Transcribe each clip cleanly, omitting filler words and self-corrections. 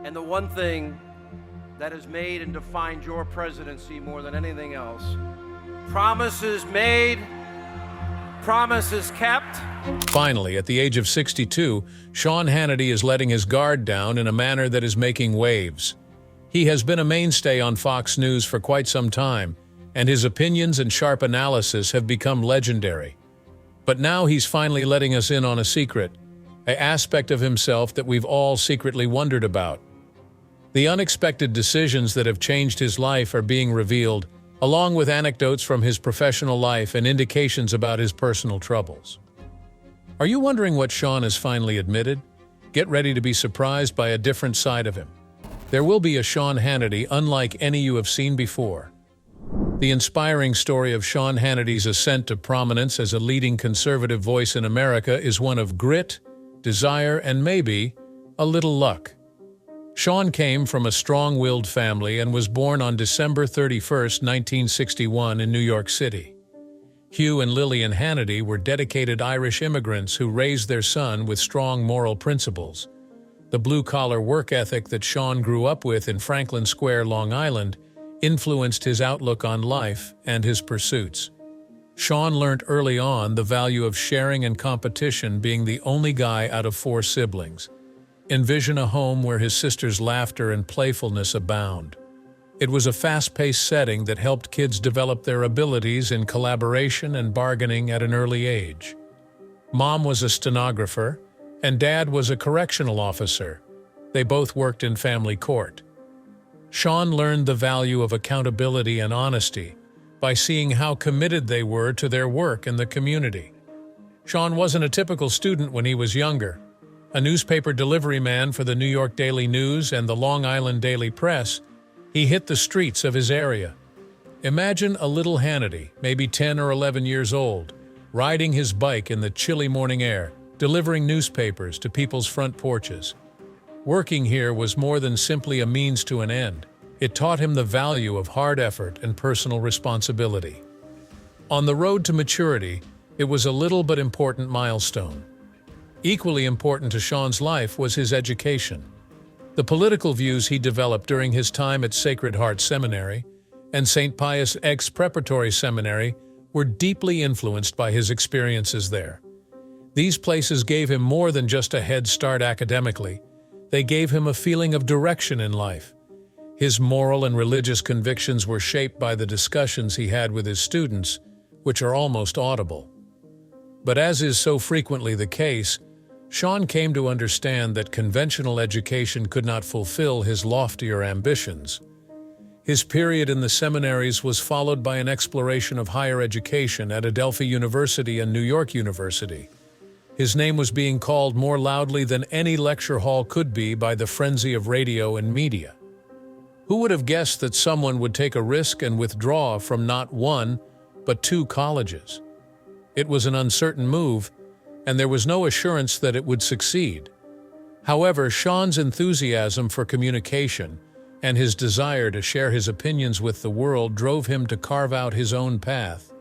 And the one thing that has made and defined your presidency more than anything else: promises made, promises kept. Finally, at the age of 62, Sean Hannity is letting his guard down in a manner that is making waves. He has been a mainstay on Fox News for quite some time, and his opinions and sharp analysis have become legendary. But now he's finally letting us in on a secret, an aspect of himself that we've all secretly wondered about. The unexpected decisions that have changed his life are being revealed, along with anecdotes from his professional life and indications about his personal troubles. Are you wondering what Sean has finally admitted? Get ready to be surprised by a different side of him. There will be a Sean Hannity unlike any you have seen before. The inspiring story of Sean Hannity's ascent to prominence as a leading conservative voice in America is one of grit, desire, and maybe a little luck. Sean came from a strong-willed family and was born on December 31, 1961 in New York City. Hugh and Lillian Hannity were dedicated Irish immigrants who raised their son with strong moral principles. The blue-collar work ethic that Sean grew up with in Franklin Square, Long Island, influenced his outlook on life and his pursuits. Sean learned early on the value of sharing and competition, being the only guy out of 4 siblings. Envision a home where his sister's laughter and playfulness abound. It was a fast-paced setting that helped kids develop their abilities in collaboration and bargaining at an early age. Mom was a stenographer, and Dad was a correctional officer. They both worked in family court. Sean learned the value of accountability and honesty by seeing how committed they were to their work in the community. Sean wasn't a typical student when he was younger. A newspaper delivery man for the New York Daily News and the Long Island Daily Press, he hit the streets of his area. Imagine a little Hannity, maybe 10 or 11 years old, riding his bike in the chilly morning air, delivering newspapers to people's front porches. Working here was more than simply a means to an end. It taught him the value of hard effort and personal responsibility. On the road to maturity, it was a little but important milestone. Equally important to Sean's life was his education. The political views he developed during his time at Sacred Heart Seminary and St. Pius X Preparatory Seminary were deeply influenced by his experiences there. These places gave him more than just a head start academically. They gave him a feeling of direction in life. His moral and religious convictions were shaped by the discussions he had with his students, which are almost audible. But as is so frequently the case, Sean came to understand that conventional education could not fulfill his loftier ambitions. His period in the seminaries was followed by an exploration of higher education at Adelphi University and New York University. His name was being called more loudly than any lecture hall could be by the frenzy of radio and media. Who would have guessed that someone would take a risk and withdraw from not 1, but 2 colleges? It was an uncertain move, and there was no assurance that it would succeed. However, Sean's enthusiasm for communication and his desire to share his opinions with the world drove him to carve out his own path.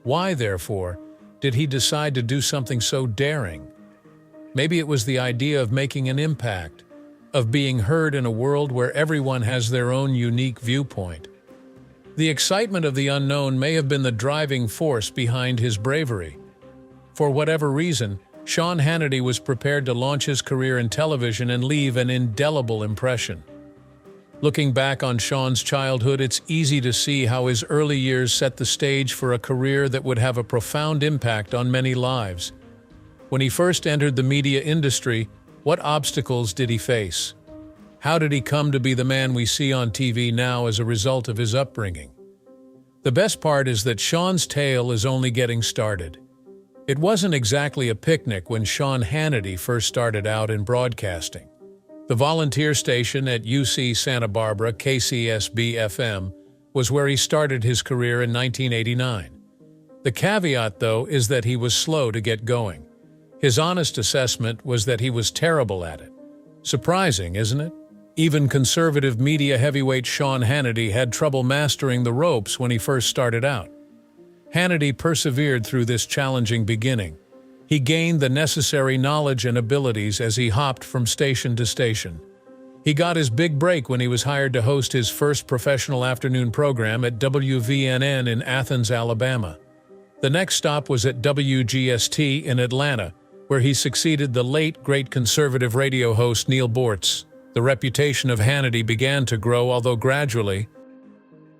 Why, therefore, did he decide to do something so daring? Maybe it was the idea of making an impact, of being heard in a world where everyone has their own unique viewpoint. The excitement of the unknown may have been the driving force behind his bravery. For whatever reason, Sean Hannity was prepared to launch his career in television and leave an indelible impression. Looking back on Sean's childhood, it's easy to see how his early years set the stage for a career that would have a profound impact on many lives. When he first entered the media industry, what obstacles did he face? How did he come to be the man we see on TV now as a result of his upbringing? The best part is that Sean's tale is only getting started. It wasn't exactly a picnic when Sean Hannity first started out in broadcasting. The volunteer station at UC Santa Barbara, KCSB-FM, was where he started his career in 1989. The caveat, though, is that he was slow to get going. His honest assessment was that he was terrible at it. Surprising, isn't it? Even conservative media heavyweight Sean Hannity had trouble mastering the ropes when he first started out. Hannity persevered through this challenging beginning. He gained the necessary knowledge and abilities as he hopped from station to station. He got his big break when he was hired to host his first professional afternoon program at WVNN in Athens, Alabama. The next stop was at WGST in Atlanta, where he succeeded the late, great conservative radio host Neil Bortz. The reputation of Hannity began to grow, although gradually.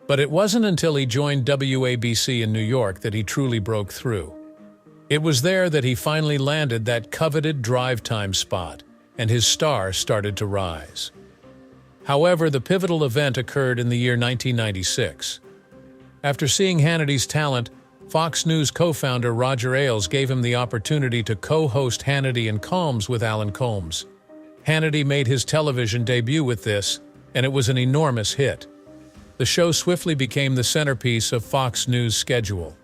But it wasn't until he joined WABC in New York that he truly broke through. It was there that he finally landed that coveted drive time spot, and his star started to rise. However, the pivotal event occurred in the year 1996. After seeing Hannity's talent, Fox News co-founder Roger Ailes gave him the opportunity to co-host Hannity and Colmes with Alan Colmes. Hannity made his television debut with this, and it was an enormous hit. The show swiftly became the centerpiece of Fox News' schedule.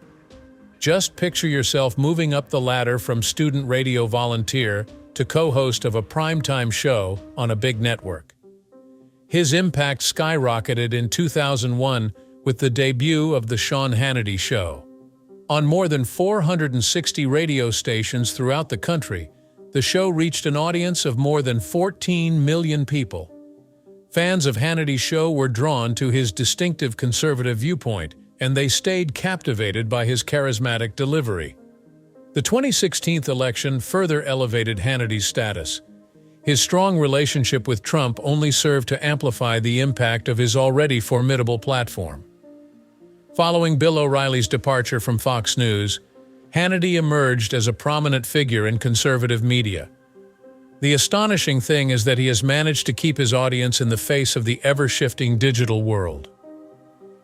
Just picture yourself moving up the ladder from student radio volunteer to co-host of a primetime show on a big network. His impact skyrocketed in 2001 with the debut of The Sean Hannity Show. On more than 460 radio stations throughout the country, the show reached an audience of more than 14 million people. Fans of Hannity's show were drawn to his distinctive conservative viewpoint, and they stayed captivated by his charismatic delivery. The 2016 election further elevated Hannity's status. His strong relationship with Trump only served to amplify the impact of his already formidable platform. Following Bill O'Reilly's departure from Fox News, Hannity emerged as a prominent figure in conservative media. The astonishing thing is that he has managed to keep his audience in the face of the ever-shifting digital world.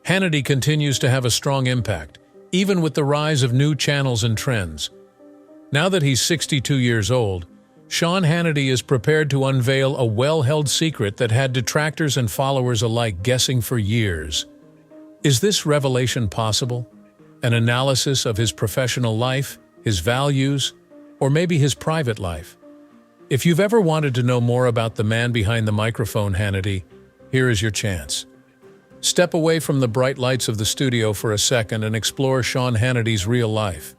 Hannity continues to have a strong impact, even with the rise of new channels and trends. Now that he's 62 years old, Sean Hannity is prepared to unveil a well-held secret that had detractors and followers alike guessing for years. Is this revelation possible? An analysis of his professional life, his values, or maybe his private life? If you've ever wanted to know more about the man behind the microphone, Hannity, here is your chance. Step away from the bright lights of the studio for a second and explore Sean Hannity's real life.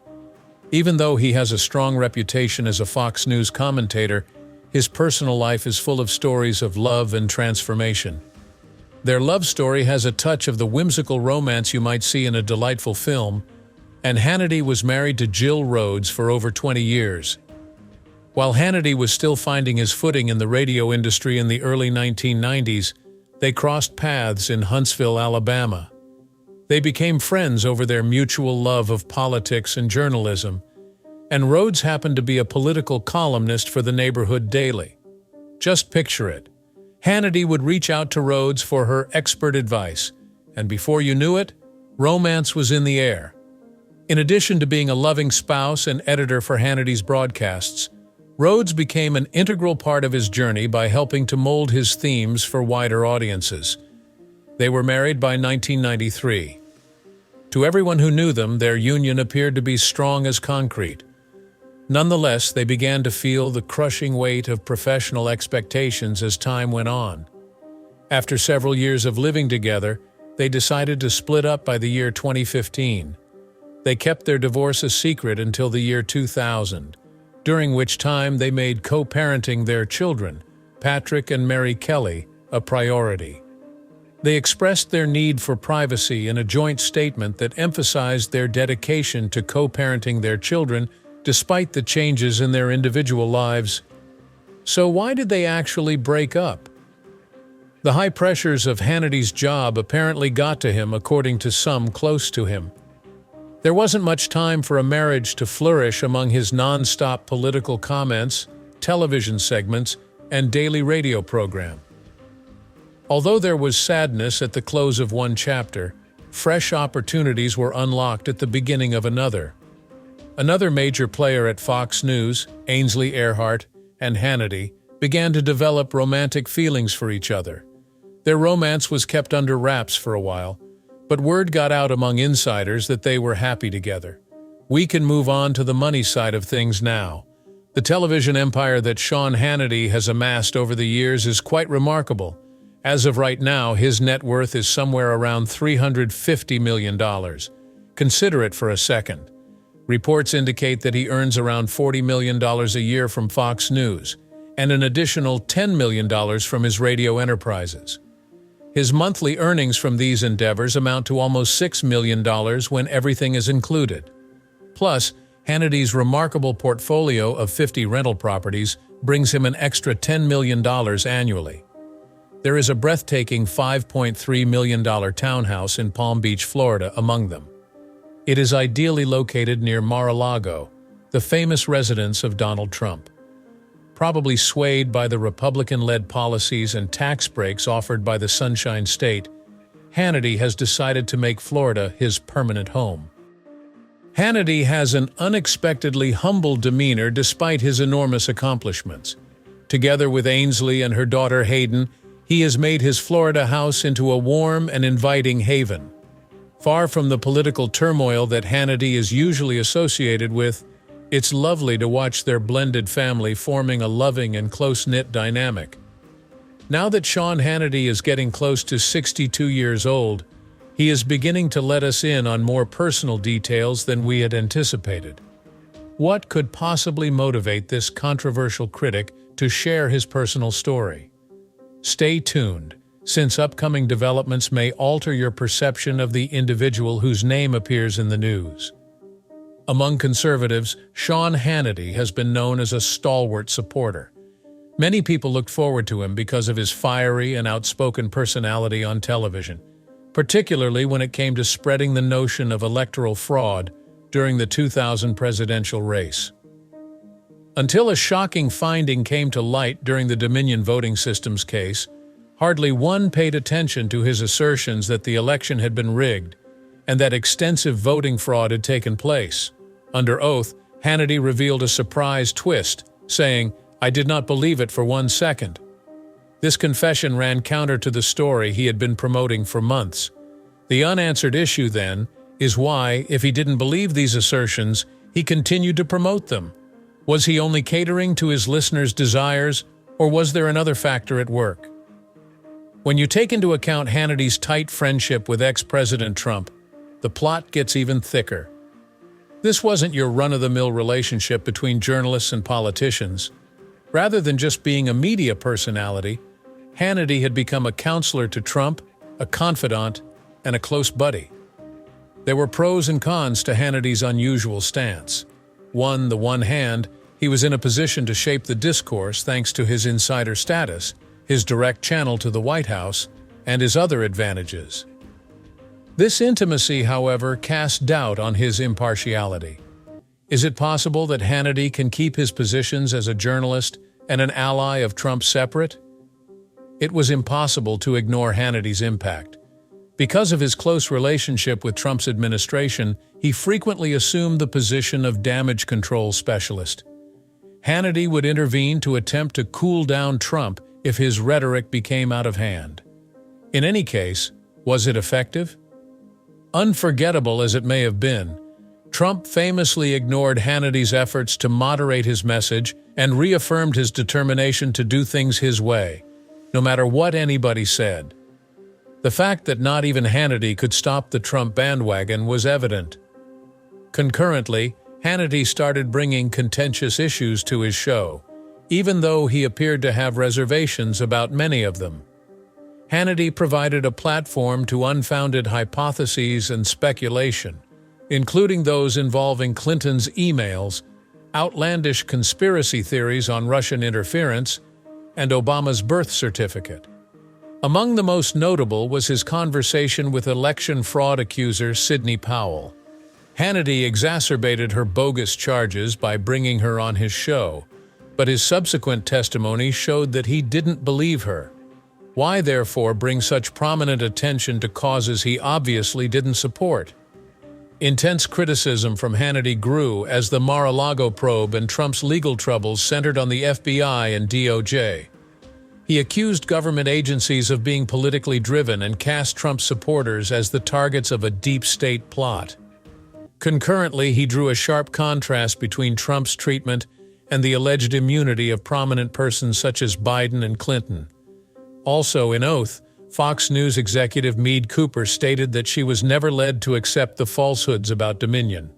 Even though he has a strong reputation as a Fox News commentator, his personal life is full of stories of love and transformation. Their love story has a touch of the whimsical romance you might see in a delightful film, and Hannity was married to Jill Rhodes for over 20 years. While Hannity was still finding his footing in the radio industry in the early 1990s, they crossed paths in Huntsville, Alabama. They became friends over their mutual love of politics and journalism, and Rhodes happened to be a political columnist for the Neighborhood Daily. Just picture it. Hannity would reach out to Rhodes for her expert advice, and before you knew it, romance was in the air. In addition to being a loving spouse and editor for Hannity's broadcasts, Rhodes became an integral part of his journey by helping to mold his themes for wider audiences. They were married by 1993. To everyone who knew them, their union appeared to be strong as concrete. Nonetheless, they began to feel the crushing weight of professional expectations as time went on. After several years of living together, they decided to split up by the year 2015. They kept their divorce a secret until the year 2000, during which time they made co-parenting their children, Patrick and Mary Kelly, a priority. They expressed their need for privacy in a joint statement that emphasized their dedication to co-parenting their children despite the changes in their individual lives. So why did they actually break up? The high pressures of Hannity's job apparently got to him, according to some close to him. There wasn't much time for a marriage to flourish among his non-stop political comments, television segments, and daily radio program. Although there was sadness at the close of one chapter, fresh opportunities were unlocked at the beginning of another. Another major player at Fox News, Ainsley Earhardt, and Hannity, began to develop romantic feelings for each other. Their romance was kept under wraps for a while, but word got out among insiders that they were happy together. We can move on to the money side of things now. The television empire that Sean Hannity has amassed over the years is quite remarkable. As of right now, his net worth is somewhere around $350 million. Consider it for a second. Reports indicate that he earns around $40 million a year from Fox News, and an additional $10 million from his radio enterprises. His monthly earnings from these endeavors amount to almost $6 million when everything is included. Plus, Hannity's remarkable portfolio of 50 rental properties brings him an extra $10 million annually. There is a breathtaking $5.3 million townhouse in Palm Beach, Florida, among them. It is ideally located near Mar-a-Lago, the famous residence of Donald Trump. Probably swayed by the Republican-led policies and tax breaks offered by the Sunshine State, Hannity has decided to make Florida his permanent home. Hannity has an unexpectedly humble demeanor despite his enormous accomplishments. Together with Ainsley and her daughter Hayden, he has made his Florida house into a warm and inviting haven. Far from the political turmoil that Hannity is usually associated with, it's lovely to watch their blended family forming a loving and close-knit dynamic. Now that Sean Hannity is getting close to 62 years old, he is beginning to let us in on more personal details than we had anticipated. What could possibly motivate this controversial critic to share his personal story? Stay tuned, since upcoming developments may alter your perception of the individual whose name appears in the news. Among conservatives, Sean Hannity has been known as a stalwart supporter. Many people looked forward to him because of his fiery and outspoken personality on television, particularly when it came to spreading the notion of electoral fraud during the 2000 presidential race. Until a shocking finding came to light during the Dominion voting systems case, hardly one paid attention to his assertions that the election had been rigged and that extensive voting fraud had taken place. Under oath, Hannity revealed a surprise twist, saying, "I did not believe it for 1 second." This confession ran counter to the story he had been promoting for months. The unanswered issue, then, is why, if he didn't believe these assertions, he continued to promote them. Was he only catering to his listeners' desires, or was there another factor at work? When you take into account Hannity's tight friendship with ex-President Trump, the plot gets even thicker. This wasn't your run-of-the-mill relationship between journalists and politicians. Rather than just being a media personality, Hannity had become a counselor to Trump, a confidant, and a close buddy. There were pros and cons to Hannity's unusual stance. On the one hand, he was in a position to shape the discourse thanks to his insider status, his direct channel to the White House, and his other advantages. This intimacy, however, cast doubt on his impartiality. Is it possible that Hannity can keep his positions as a journalist and an ally of Trump separate? It was impossible to ignore Hannity's impact. Because of his close relationship with Trump's administration, he frequently assumed the position of damage control specialist. Hannity would intervene to attempt to cool down Trump if his rhetoric became out of hand. In any case, was it effective? Unforgettable as it may have been, Trump famously ignored Hannity's efforts to moderate his message and reaffirmed his determination to do things his way, no matter what anybody said. The fact that not even Hannity could stop the Trump bandwagon was evident. Concurrently, Hannity started bringing contentious issues to his show, even though he appeared to have reservations about many of them. Hannity provided a platform to unfounded hypotheses and speculation, including those involving Clinton's emails, outlandish conspiracy theories on Russian interference, and Obama's birth certificate. Among the most notable was his conversation with election fraud accuser Sidney Powell. Hannity exacerbated her bogus charges by bringing her on his show, but his subsequent testimony showed that he didn't believe her. Why, therefore, bring such prominent attention to causes he obviously didn't support? Intense criticism from Hannity grew as the Mar-a-Lago probe and Trump's legal troubles centered on the FBI and DOJ. He accused government agencies of being politically driven and cast Trump supporters as the targets of a deep state plot. Concurrently, he drew a sharp contrast between Trump's treatment and the alleged immunity of prominent persons such as Biden and Clinton. Also, in oath, Fox News executive Meade Cooper stated that she was never led to accept the falsehoods about Dominion.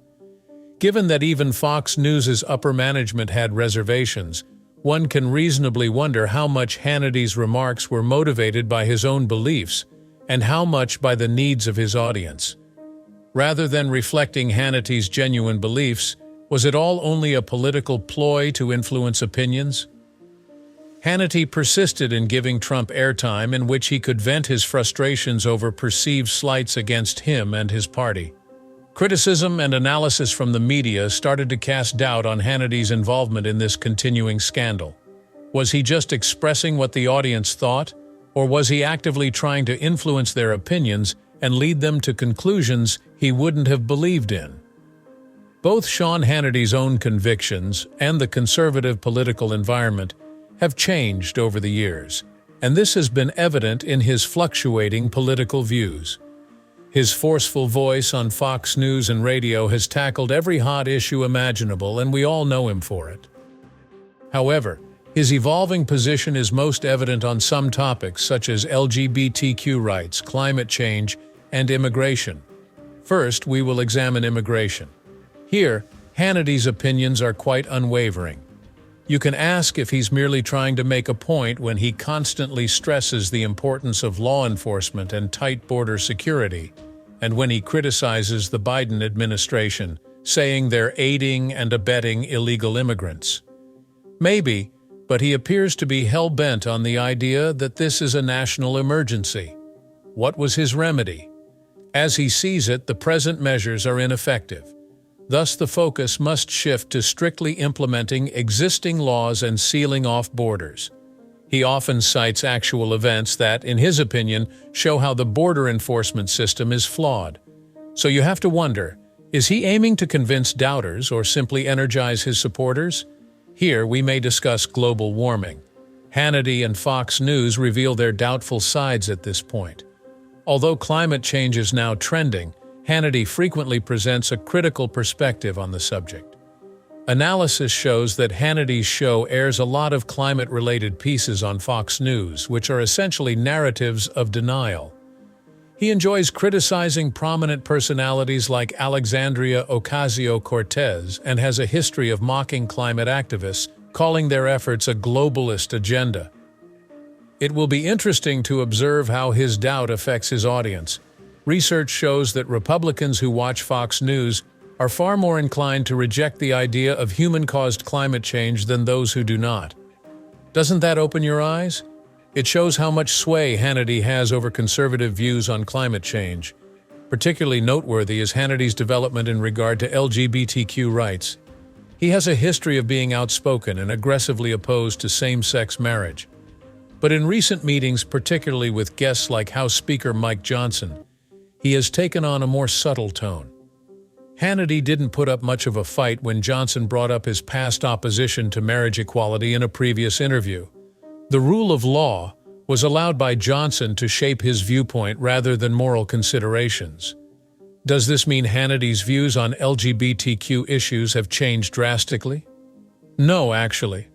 Given that even Fox News's upper management had reservations, one can reasonably wonder how much Hannity's remarks were motivated by his own beliefs and how much by the needs of his audience. Rather than reflecting Hannity's genuine beliefs, was it all only a political ploy to influence opinions? Hannity persisted in giving Trump airtime in which he could vent his frustrations over perceived slights against him and his party. Criticism and analysis from the media started to cast doubt on Hannity's involvement in this continuing scandal. Was he just expressing what the audience thought, or was he actively trying to influence their opinions and lead them to conclusions he wouldn't have believed in? Both Sean Hannity's own convictions and the conservative political environment have changed over the years, and this has been evident in his fluctuating political views. His forceful voice on Fox News and radio has tackled every hot issue imaginable, and we all know him for it. However, his evolving position is most evident on some topics such as LGBTQ rights, climate change, and immigration. First, we will examine immigration. Here, Hannity's opinions are quite unwavering. You can ask if he's merely trying to make a point when he constantly stresses the importance of law enforcement and tight border security, and when he criticizes the Biden administration, saying they're aiding and abetting illegal immigrants. Maybe, but he appears to be hell-bent on the idea that this is a national emergency. What was his remedy? As he sees it, the present measures are ineffective. Thus, the focus must shift to strictly implementing existing laws and sealing off borders. He often cites actual events that, in his opinion, show how the border enforcement system is flawed. So you have to wonder, is he aiming to convince doubters or simply energize his supporters? Here we may discuss global warming. Hannity and Fox News reveal their doubtful sides at this point. Although climate change is now trending, Hannity frequently presents a critical perspective on the subject. Analysis shows that Hannity's show airs a lot of climate-related pieces on Fox News, which are essentially narratives of denial. He enjoys criticizing prominent personalities like Alexandria Ocasio-Cortez and has a history of mocking climate activists, calling their efforts a globalist agenda. It will be interesting to observe how his doubt affects his audience. Research shows that Republicans who watch Fox News are far more inclined to reject the idea of human-caused climate change than those who do not. Doesn't that open your eyes? It shows how much sway Hannity has over conservative views on climate change. Particularly noteworthy is Hannity's development in regard to LGBTQ rights. He has a history of being outspoken and aggressively opposed to same-sex marriage. But in recent meetings, particularly with guests like House Speaker Mike Johnson, he has taken on a more subtle tone. Hannity didn't put up much of a fight when Johnson brought up his past opposition to marriage equality in a previous interview. The rule of law was allowed by Johnson to shape his viewpoint rather than moral considerations. Does this mean Hannity's views on LGBTQ issues have changed drastically? No, actually.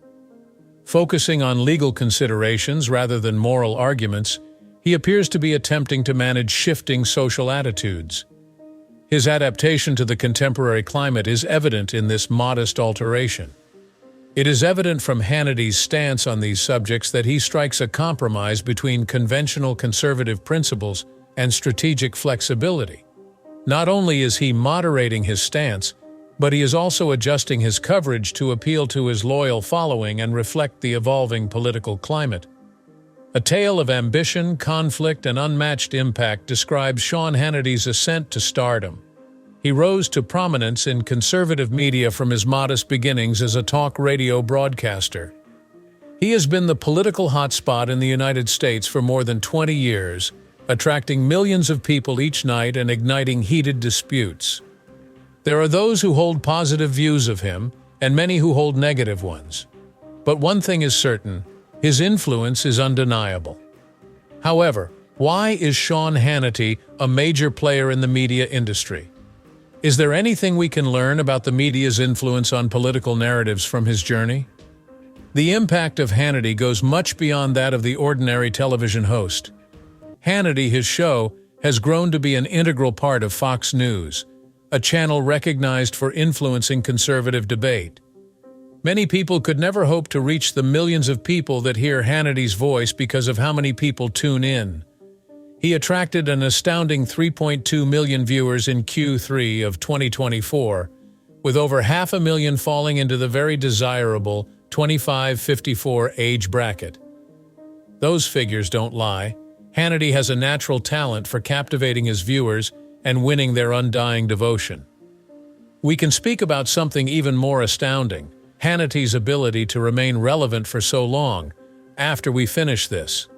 Focusing on legal considerations rather than moral arguments, he appears to be attempting to manage shifting social attitudes. His adaptation to the contemporary climate is evident in this modest alteration. It is evident from Hannity's stance on these subjects that he strikes a compromise between conventional conservative principles and strategic flexibility. Not only is he moderating his stance, but he is also adjusting his coverage to appeal to his loyal following and reflect the evolving political climate. A tale of ambition, conflict, and unmatched impact describes Sean Hannity's ascent to stardom. He rose to prominence in conservative media from his modest beginnings as a talk radio broadcaster. He has been the political hotspot in the United States for more than 20 years, attracting millions of people each night and igniting heated disputes. There are those who hold positive views of him, and many who hold negative ones. But one thing is certain: his influence is undeniable. However, why is Sean Hannity a major player in the media industry? Is there anything we can learn about the media's influence on political narratives from his journey? The impact of Hannity goes much beyond that of the ordinary television host. Hannity, his show, has grown to be an integral part of Fox News, a channel recognized for influencing conservative debate. Many people could never hope to reach the millions of people that hear Hannity's voice because of how many people tune in. He attracted an astounding 3.2 million viewers in Q3 of 2024, with over 500,000 falling into the very desirable 25-54 age bracket. Those figures don't lie. Hannity has a natural talent for captivating his viewers and winning their undying devotion. We can speak about something even more astounding, Hannity's ability to remain relevant for so long after we finish this.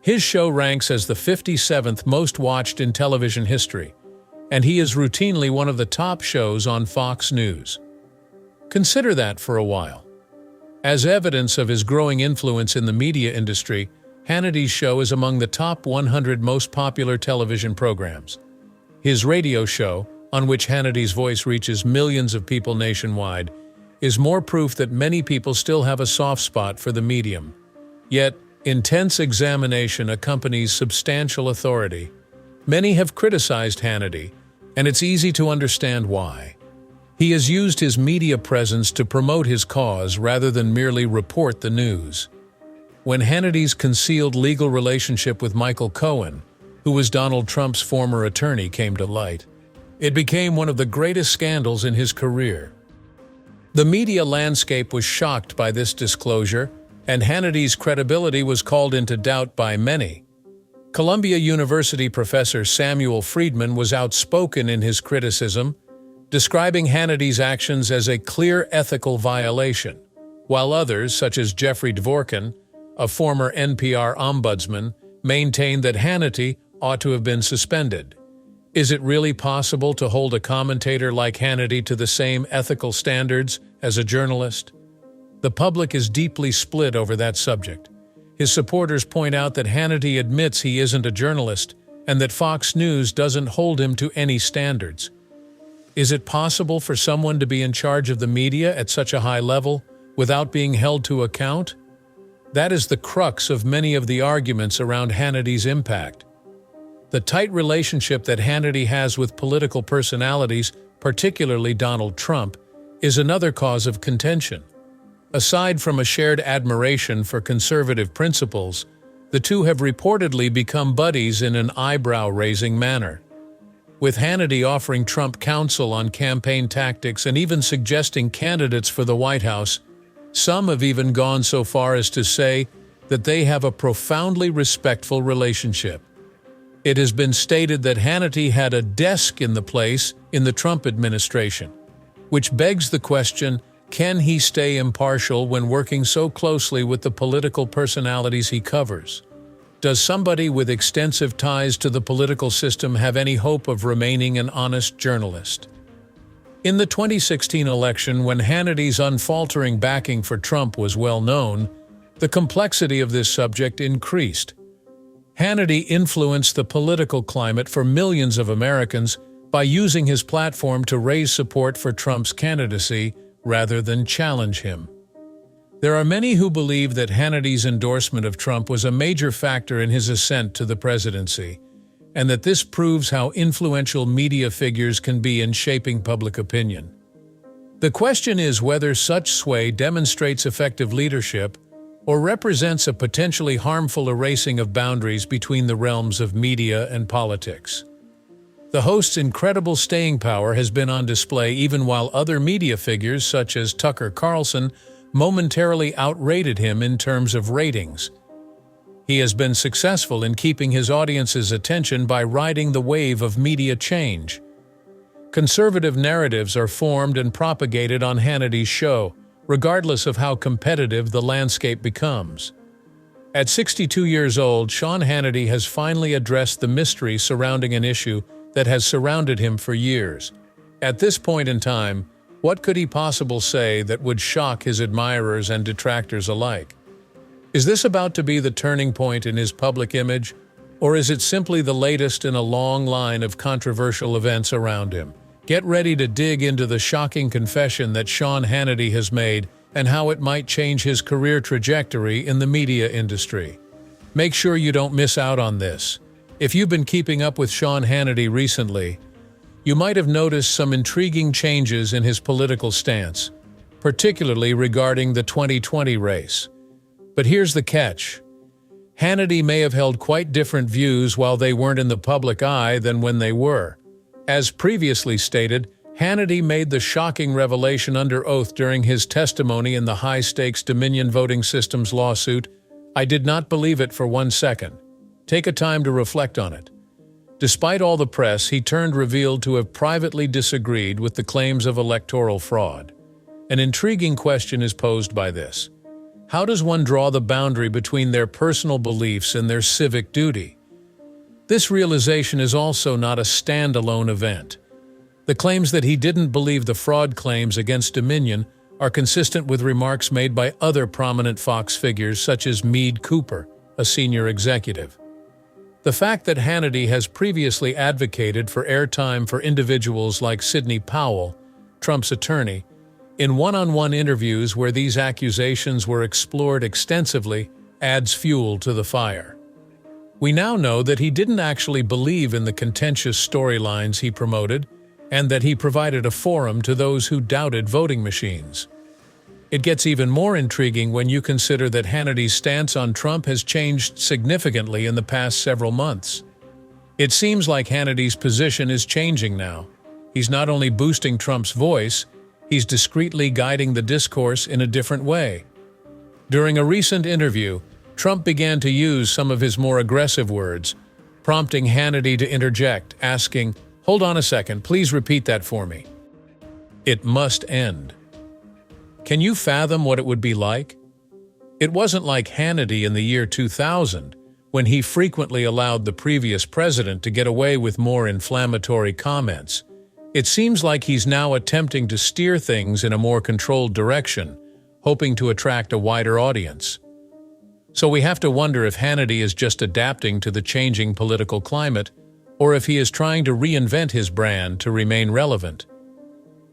His show ranks as the 57th most watched in television history, and he is routinely one of the top shows on Fox News. Consider that for a while. As evidence of his growing influence in the media industry, Hannity's show is among the top 100 most popular television programs. His radio show, on which Hannity's voice reaches millions of people nationwide, is more proof that many people still have a soft spot for the medium. Yet, intense examination accompanies substantial authority. Many have criticized Hannity, and it's easy to understand why. He has used his media presence to promote his cause rather than merely report the news. When Hannity's concealed legal relationship with Michael Cohen, who was Donald Trump's former attorney, came to light, it became one of the greatest scandals in his career. The media landscape was shocked by this disclosure, and Hannity's credibility was called into doubt by many. Columbia University professor Samuel Friedman was outspoken in his criticism, describing Hannity's actions as a clear ethical violation, while others, such as Jeffrey Dvorkin, a former NPR ombudsman, maintained that Hannity ought to have been suspended. Is it really possible to hold a commentator like Hannity to the same ethical standards as a journalist? The public is deeply split over that subject. His supporters point out that Hannity admits he isn't a journalist and that Fox News doesn't hold him to any standards. Is it possible for someone to be in charge of the media at such a high level without being held to account? That is the crux of many of the arguments around Hannity's impact. The tight relationship that Hannity has with political personalities, particularly Donald Trump, is another cause of contention. Aside from a shared admiration for conservative principles, the two have reportedly become buddies in an eyebrow-raising manner. With Hannity offering Trump counsel on campaign tactics and even suggesting candidates for the White House, some have even gone so far as to say that they have a profoundly respectful relationship. It has been stated that Hannity had a desk in the place in the Trump administration, which begs the question, can he stay impartial when working so closely with the political personalities he covers? Does somebody with extensive ties to the political system have any hope of remaining an honest journalist? In the 2016 election, when Hannity's unfaltering backing for Trump was well known, the complexity of this subject increased. Hannity influenced the political climate for millions of Americans by using his platform to raise support for Trump's candidacy rather than challenge him. There are many who believe that Hannity's endorsement of Trump was a major factor in his ascent to the presidency, and that this proves how influential media figures can be in shaping public opinion. The question is whether such sway demonstrates effective leadership or represents a potentially harmful erasing of boundaries between the realms of media and politics. The host's incredible staying power has been on display even while other media figures, such as Tucker Carlson, momentarily outrated him in terms of ratings. He has been successful in keeping his audience's attention by riding the wave of media change. Conservative narratives are formed and propagated on Hannity's show, regardless of how competitive the landscape becomes. At 62 years old, Sean Hannity has finally addressed the mystery surrounding an issue that has surrounded him for years. At this point in time, what could he possibly say that would shock his admirers and detractors alike? Is this about to be the turning point in his public image, or is it simply the latest in a long line of controversial events around him? Get ready to dig into the shocking confession that Sean Hannity has made and how it might change his career trajectory in the media industry. Make sure you don't miss out on this. If you've been keeping up with Sean Hannity recently, you might have noticed some intriguing changes in his political stance. particularly regarding the 2020 race. But here's the catch. Hannity may have held quite different views while they weren't in the public eye than when they were. As previously stated, Hannity made the shocking revelation under oath during his testimony in the high-stakes Dominion voting systems lawsuit. I did not believe it for 1 second. Take a time to reflect on it. Despite all the press, he turned revealed to have privately disagreed with the claims of electoral fraud. An intriguing question is posed by this. How does one draw the boundary between their personal beliefs and their civic duty? This realization is also not a standalone event. The claims that he didn't believe the fraud claims against Dominion are consistent with remarks made by other prominent Fox figures such as Meade Cooper, a senior executive. The fact that Hannity has previously advocated for airtime for individuals like Sidney Powell, Trump's attorney, in one-on-one interviews where these accusations were explored extensively, adds fuel to the fire. We now know that he didn't actually believe in the contentious storylines he promoted, and that he provided a forum to those who doubted voting machines. It gets even more intriguing when you consider that Hannity's stance on Trump has changed significantly in the past several months. It seems like Hannity's position is changing now. He's not only boosting Trump's voice, he's discreetly guiding the discourse in a different way. During a recent interview, Trump began to use some of his more aggressive words, prompting Hannity to interject, asking, "Hold on a second, please repeat that for me." It must end. Can you fathom what it would be like? It wasn't like Hannity in the year 2000, when he frequently allowed the previous president to get away with more inflammatory comments. It seems like he's now attempting to steer things in a more controlled direction, hoping to attract a wider audience. So we have to wonder if Hannity is just adapting to the changing political climate, or if he is trying to reinvent his brand to remain relevant.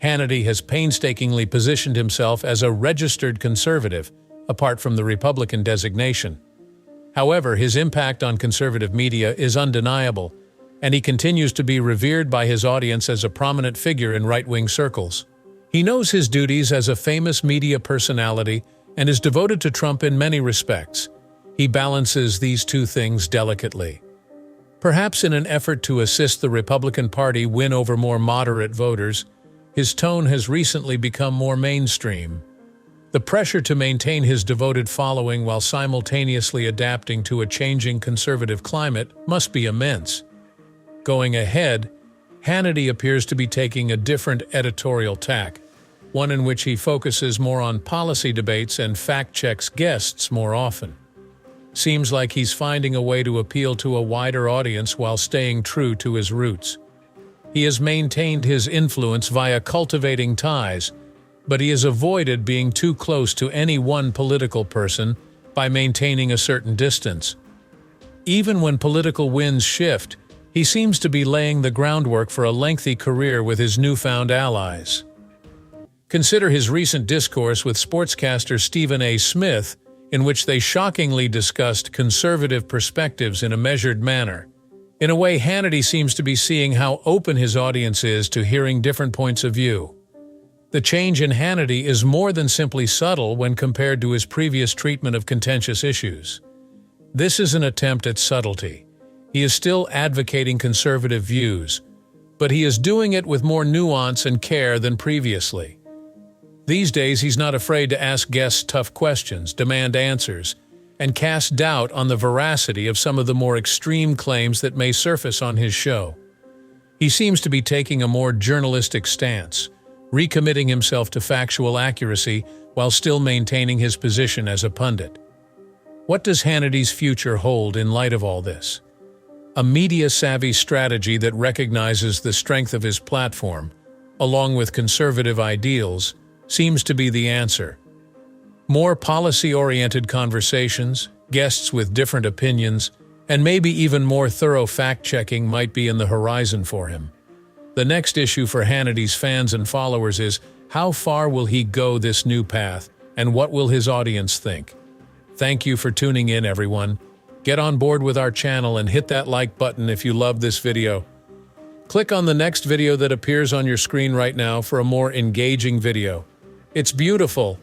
Hannity has painstakingly positioned himself as a registered conservative, apart from the Republican designation. However, his impact on conservative media is undeniable, and he continues to be revered by his audience as a prominent figure in right-wing circles. He knows his duties as a famous media personality and is devoted to Trump in many respects. He balances these two things delicately. Perhaps in an effort to assist the Republican Party win over more moderate voters, his tone has recently become more mainstream. The pressure to maintain his devoted following while simultaneously adapting to a changing conservative climate must be immense. Going ahead, Hannity appears to be taking a different editorial tack, one in which he focuses more on policy debates and fact-checks guests more often. Seems like he's finding a way to appeal to a wider audience while staying true to his roots. He has maintained his influence via cultivating ties, but he has avoided being too close to any one political person by maintaining a certain distance. Even when political winds shift, he seems to be laying the groundwork for a lengthy career with his newfound allies. Consider his recent discourse with sportscaster Stephen A. Smith, in which they shockingly discussed conservative perspectives in a measured manner. In a way, Hannity seems to be seeing how open his audience is to hearing different points of view. The change in Hannity is more than simply subtle when compared to his previous treatment of contentious issues. This is an attempt at subtlety. He is still advocating conservative views, but he is doing it with more nuance and care than previously. These days, he's not afraid to ask guests tough questions, demand answers, and cast doubt on the veracity of some of the more extreme claims that may surface on his show. He seems to be taking a more journalistic stance, recommitting himself to factual accuracy while still maintaining his position as a pundit. What does Hannity's future hold in light of all this? A media-savvy strategy that recognizes the strength of his platform, along with conservative ideals, seems to be the answer. More policy-oriented conversations, guests with different opinions, and maybe even more thorough fact-checking might be in the horizon for him. The next issue for Hannity's fans and followers is, how far will he go this new path, and what will his audience think? Thank you for tuning in, everyone. Get on board with our channel and hit that like button if you loved this video. Click on the next video that appears on your screen right now for a more engaging video. It's beautiful,